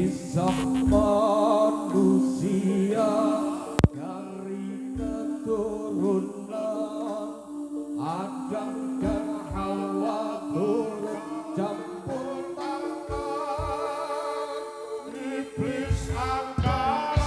Kisah manusia dari keturunan Adam dan Hawa turut campur tangan iblis angkara.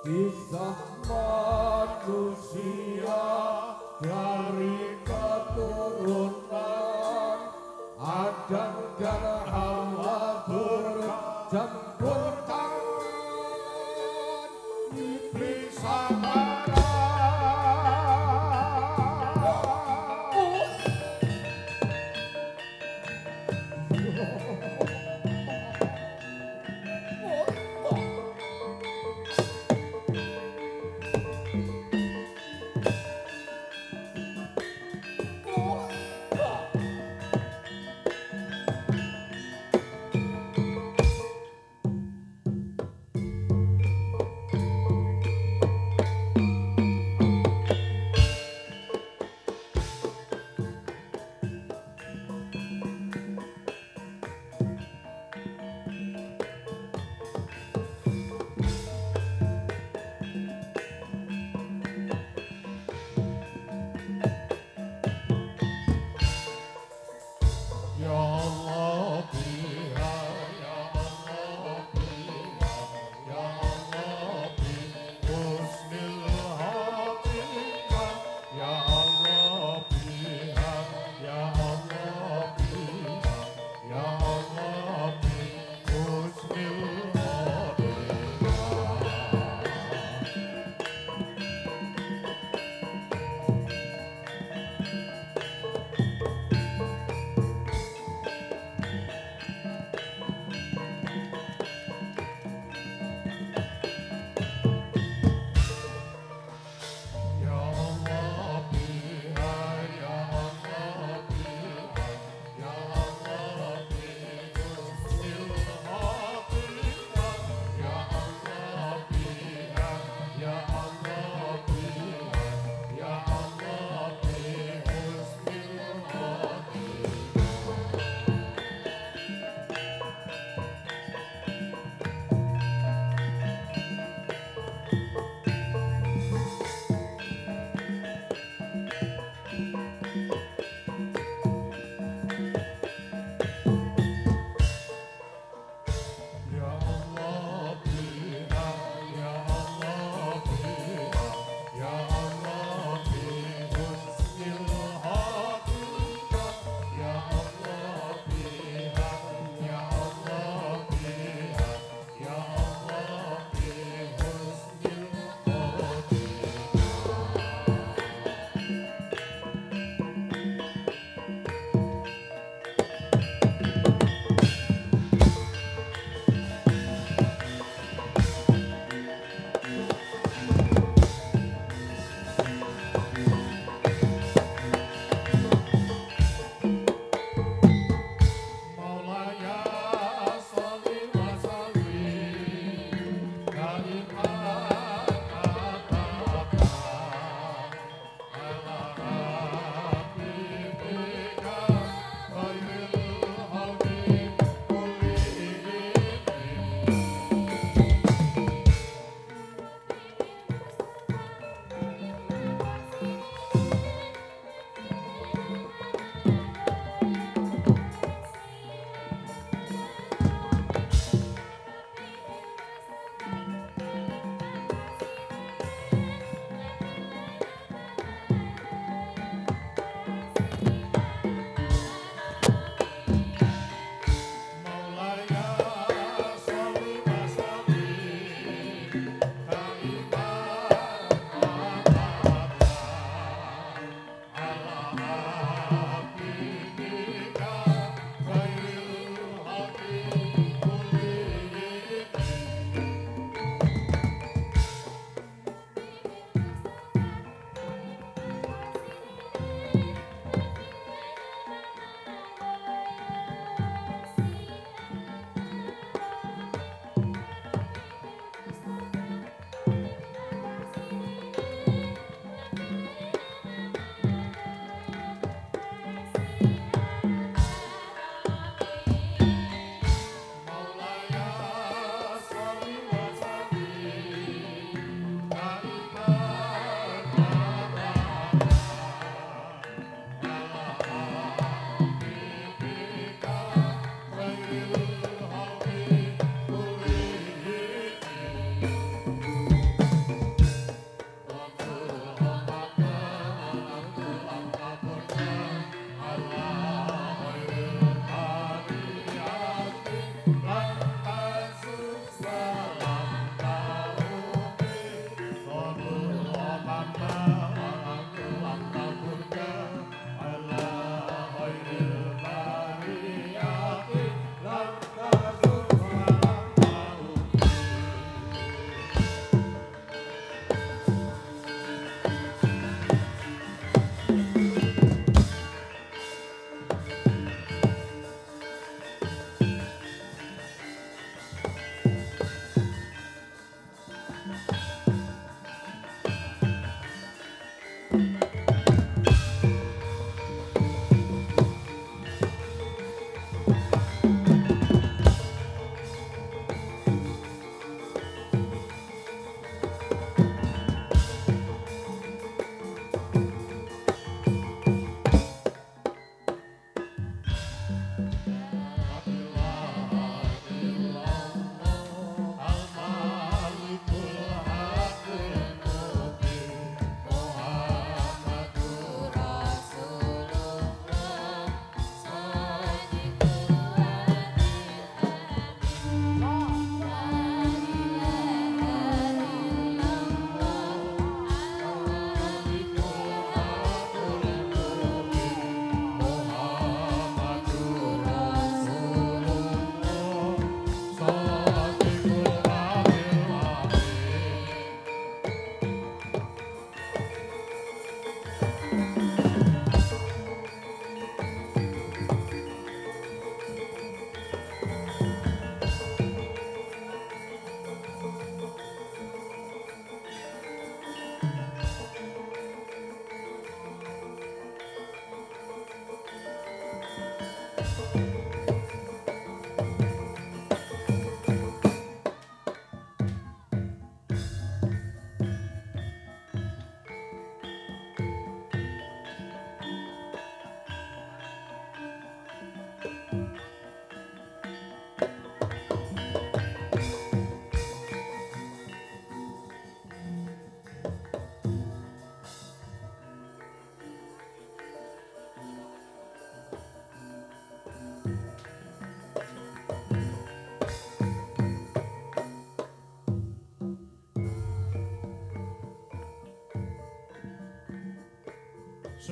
Kisah manusia dari keturunan Adam dan Hawa bercampur tangan iblis angkara.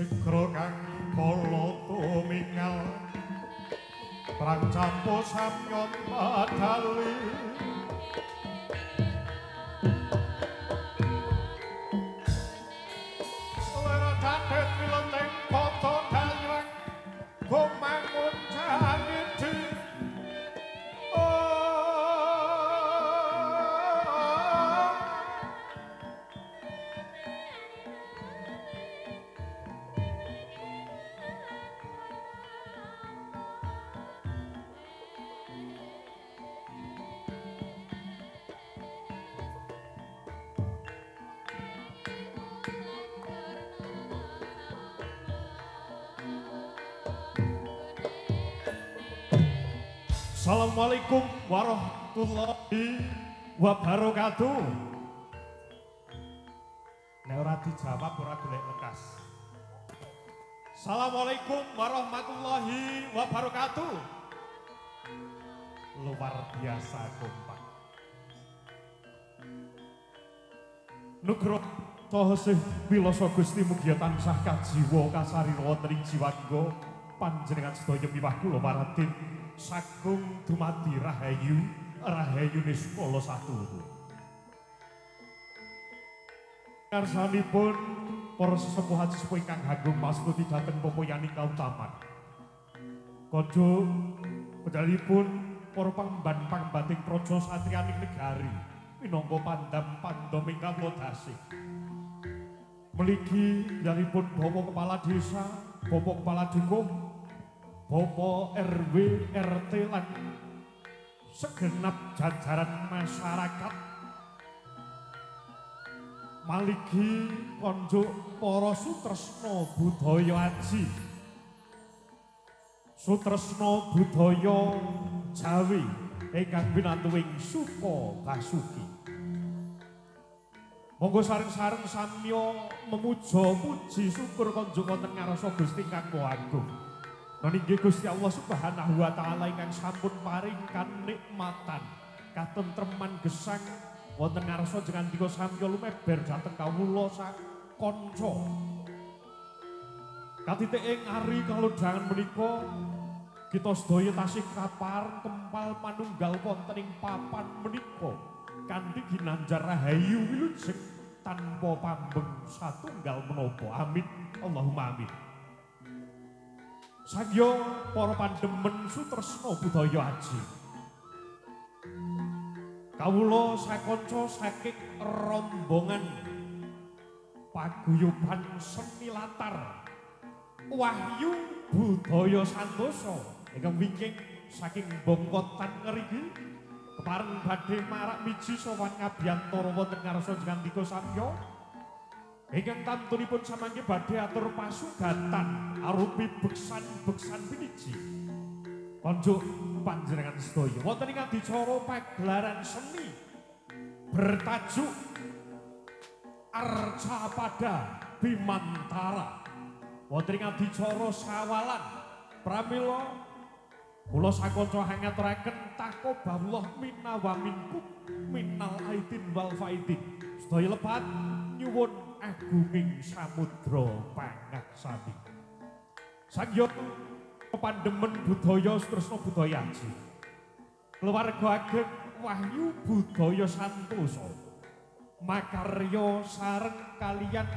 Segro kang kala tumingal Prang campo samyon padali Lera dadet wilenting kota dalywang Kumangun janiti Assalamualaikum warahmatullahi wabarakatuh. Nek ora dijawab ora golek lekas. Assalamualaikum warahmatullahi wabarakatuh. Luar biasa kompak. Nugroho Tahsih Wilasa Gusti mugia tansah kajiwa kasarira wonten ing jiwangga panjenengan sedaya miwah kula Maratin. Sagung dumadi rahayu, rahayu niskala saturu. Karsanipun para sesepuh haji sepuh ingkang agung mastuti dhateng popoyaning kautaman. Kaja pedalipun para pamban-pambating praja satriyaning negari minangka pandam-pandom ingkang lodasih. Mligi yanipun Bapak Kepala Desa, Bapak Kepala Dukuh, Bapak RW, RT lan segenap jajaran masyarakat maligi konjuk para sutresna budaya aji sutresna budaya Jawi ingkang pinantuwing Suka Basuki. Monggo sareng-sareng samya memuja puji syukur konjuk wonten ngarsa Gusti kang Maha Agung. Nggih Gusti Allah Subhanahu wa taala ingkang sampun paring kanikmatan, katentreman gesang wonten ngarsa jengandika samya lumeber dhateng kawula sak kanca. Katitik ing ari kalodhangan menika kita sedaya tasih kapar kempal manunggal wonten ing papan menika kanthi ginanjar rahayu wilujeng tanpa pambeng satunggal menapa. Amin. Allahumma amin. Sagya para pandemen sutresna budaya aji. Kawula sakanca saking rombongan paguyuban seni latar Wahyu Budaya Santosa ingkang wingking saking bongkotan ngriki kepareng badhe marak miji sowan ngabiyantara wonten ngarsa jengandika samya. Ingkang tamtunipun samangke badhe atur pasugatan arupi beksan-beksan piniji. Konjuk panjenengan sedaya wonten ing adicara pagelaran seni bertajuk Arcapada Bimantara. Wonten ing adicara sawalan pramila kula sakanca hangaturaken takobah minna wa minkum minnal aidin wal faidin. Sedaya lebat nyuwun agunging samudra pangaksami. Sangya pandemen budaya tresna budaya aji. Keluarga ageng Wahyu Budaya Santosa. Makarya sareng kaliyan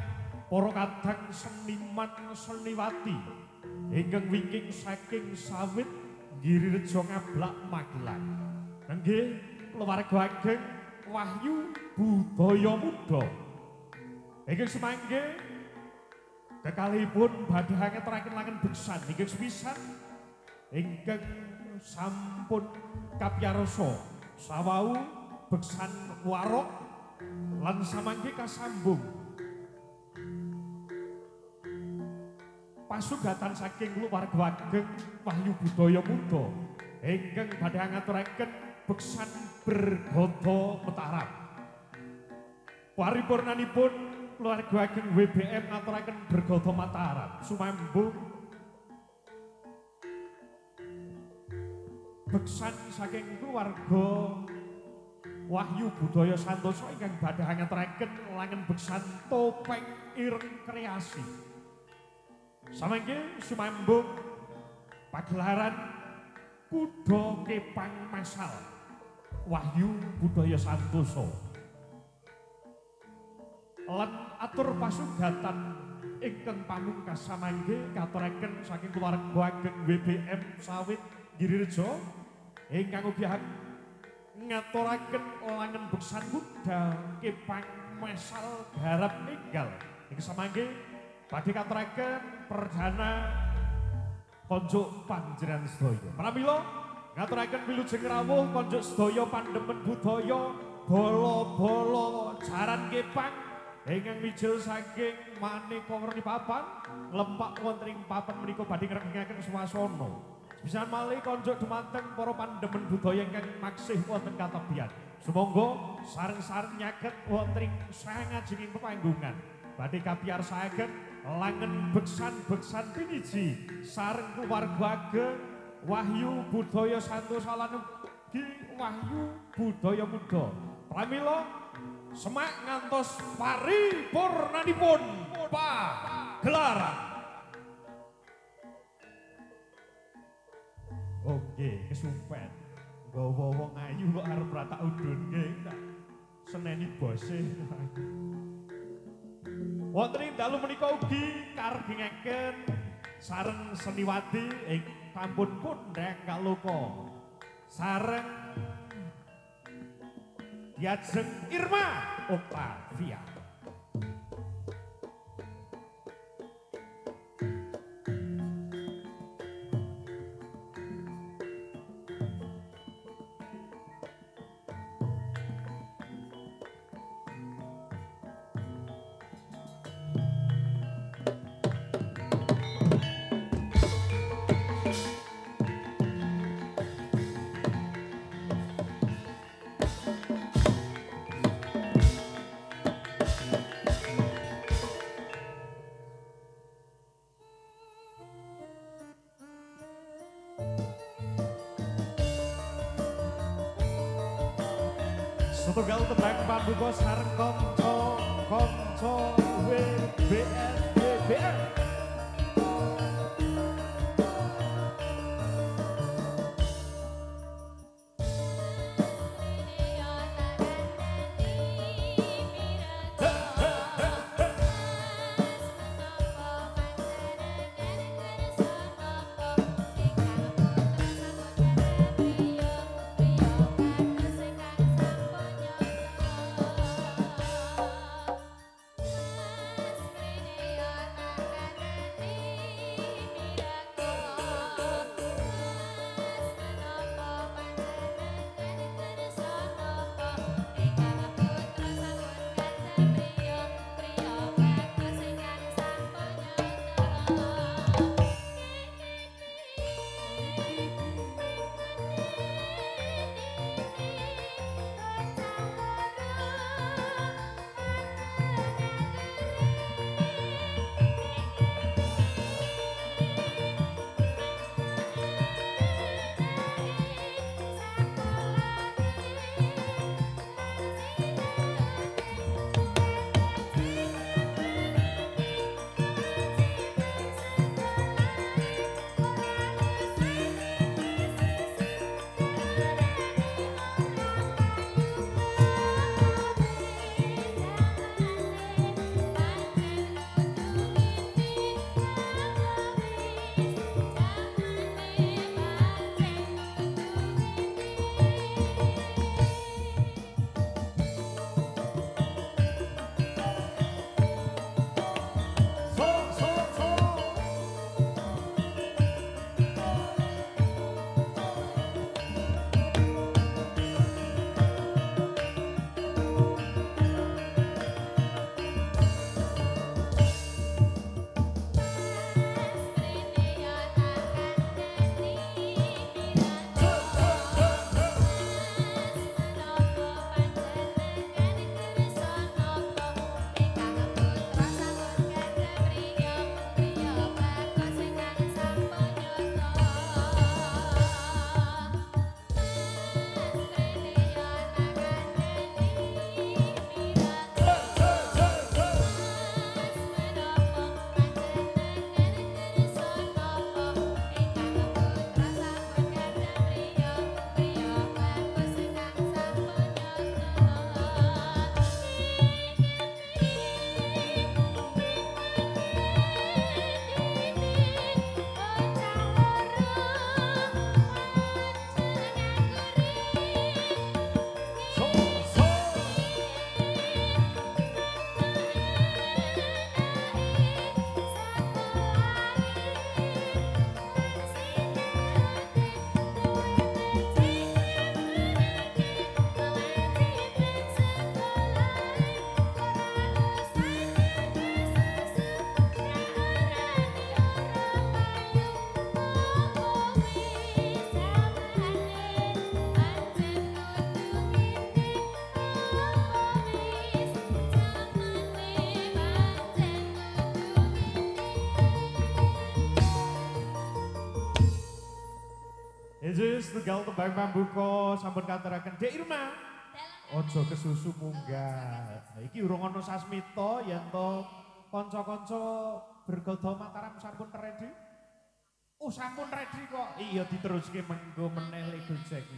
para kadang seniman seniwati ingkang wingking saking sawit Girireja Ngablak Magelang. Nggih keluarga ageng Wahyu Budaya Muda. Ingkang semangke kekalipun badhe ngeteraken langen beksan ingkang sepisan ingkang sampun kapiyarsa sawau beksan warok lan samangke kasambung pasugatan saking keluarga ageng Wahyu Budaya Muda ingkang badhe ngaturaken beksan Bergodo Mataram. Paripurnanipun keluarga ageng WBM ngaturaken Bergodo Mataram sumambung beksan saking keluarga Wahyu Budaya Santosa ingkang badhe ngaturaken langen beksan topeng ireng kreasi Samangke sumambung pagelaran Kuda Kepang Masal Wahyu Budaya Santoso lan atur pasugatan ingkang pamungkas samangke katuraken saking keluarga ageng WBM Sawit Girirejo ingkang ugi ngaturaken langen beksan Kuda Kepang Masal garap ninggal ing samangke badhe katuraken perdana konjuk panjenengan sedaya. Pramila ngaturaken wilujeng rawuh konjuk sedaya pandemen budaya bala-bala jaran kepang ingkang mijil saking maneka werni papan lempak wonten ing papan menika badhe ngregengaken swasana. Pisan malih konjuk dumateng para pandemen budaya ingkang maksih wonten katebian. Sumangga sareng-sareng nyaket wonten ing sangajenging pepanggungan badhe kapiyarsaken langen beksan-beksan piniji sareng keluarga ageng Wahyu Budaya Santoso lan ugi Wahyu Budaya Muda. Pramila semak ngantos paripurnanipun pagelaran. Oke, kesupen. Nggawa wong ayu kok arep ratak udunke tak seneni bose. Wonten ing dalu menika ugi karegengaken sareng seniwati ing Tambun Kondang Kaloka. Sareng diajeng Irma Octavia. Setunggal tembang pambuka sareng konco WBR. Yesus tunggal tembang pambuka sampun katuraken Dek Irma. Ojo kesusu munggah. Iki urung ana sasmita yen to kanca-kanca bergodo Mataram sampun ready. Oh sampun ready kok. Iya diteruske mengko meneh le Gojek.